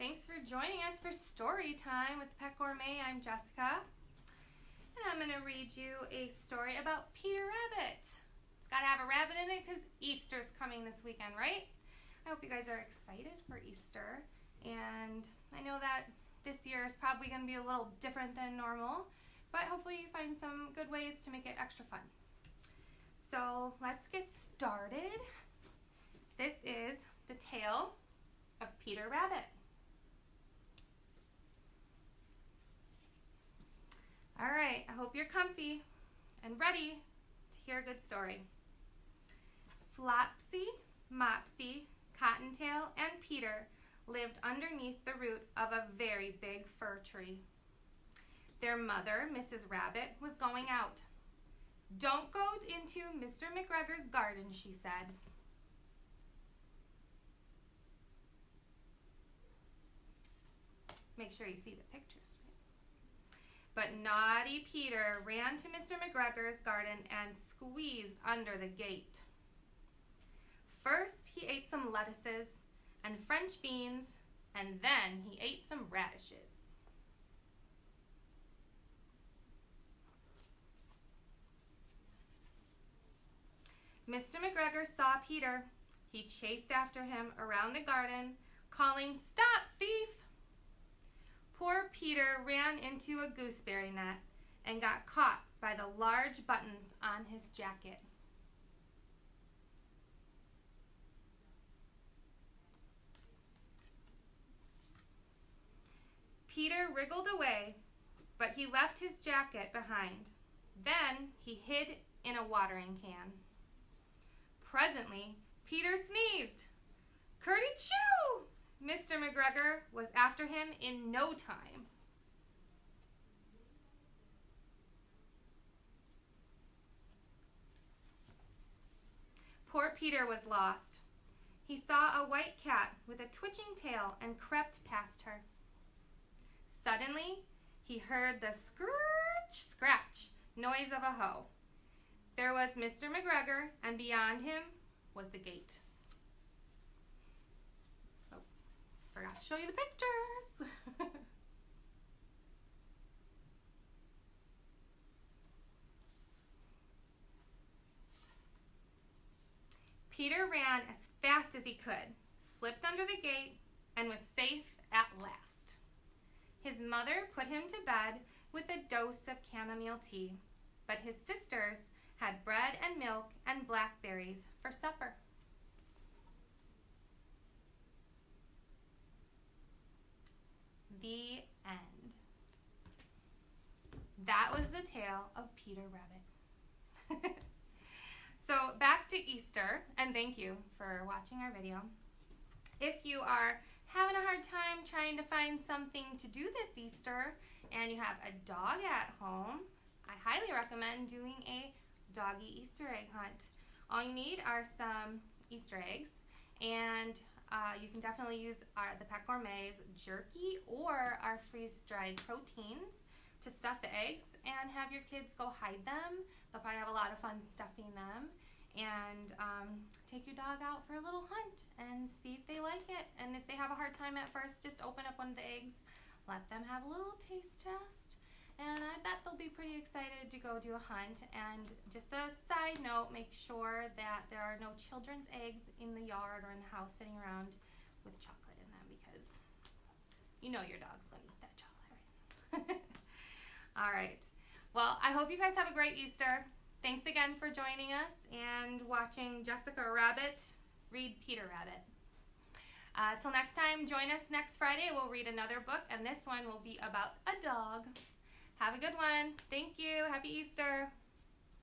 Thanks for joining us for story time with Pet Gourmet. I'm Jessica, and I'm going to read you a story about Peter Rabbit. It's got to have a rabbit in it because Easter's coming this weekend, right? I hope you guys are excited for Easter, and I know that this year is probably going to be a little different than normal, but hopefully you find some good ways to make it extra fun. So let's get started. This is the tale of Peter Rabbit. All right, I hope you're comfy and ready to hear a good story. Flopsy, Mopsy, Cottontail, and Peter lived underneath the root of a very big fir tree. Their mother, Mrs. Rabbit, was going out. "Don't go into Mr. McGregors' garden," she said. Make sure you see the pictures. But naughty Peter ran to Mr. McGregor's garden and squeezed under the gate. First, he ate some lettuces and French beans, and then he ate some radishes. Mr. McGregor saw Peter. He chased after him around the garden, calling, "Stop, thief!" Poor Peter ran into a gooseberry net and got caught by the large buttons on his jacket. Peter wriggled away, but he left his jacket behind. Then he hid in a watering can. Presently, Peter sneezed. "Curdy-choo!" Mr. McGregor was after him in no time. Poor Peter was lost. He saw a white cat with a twitching tail and crept past her. Suddenly, he heard the scratch noise of a hoe. There was Mr. McGregor, and beyond him was the gate. Oh, forgot to show you the pictures. Peter ran as fast as he could, slipped under the gate, and was safe at last. His mother put him to bed with a dose of chamomile tea, but his sisters had bread and milk and blackberries for supper. The end. That was the tale of Peter Rabbit. So back to Easter, and thank you for watching our video. If you are having a hard time trying to find something to do this Easter and you have a dog at home, I highly recommend doing a doggy Easter egg hunt. All you need are some Easter eggs, and you can definitely use the Pet Gourmet's jerky or our freeze-dried proteins to stuff the eggs and have your kids go hide them. They'll probably have a lot of fun stuffing them. And take your dog out for a little hunt and see if they like it. And if they have a hard time at first, just open up one of the eggs, let them have a little taste test, and I bet they'll be pretty excited to go do a hunt. And just a side note, make sure that there are no children's eggs in the yard or in the house sitting around with chocolate in them, because you know your dog's going to eat that chocolate, right? All right. Well, I hope you guys have a great Easter. Thanks again for joining us and watching Jessica Rabbit read Peter Rabbit. Till next time, join us next Friday. We'll read another book, and this one will be about a dog. Have a good one. Thank you. Happy Easter.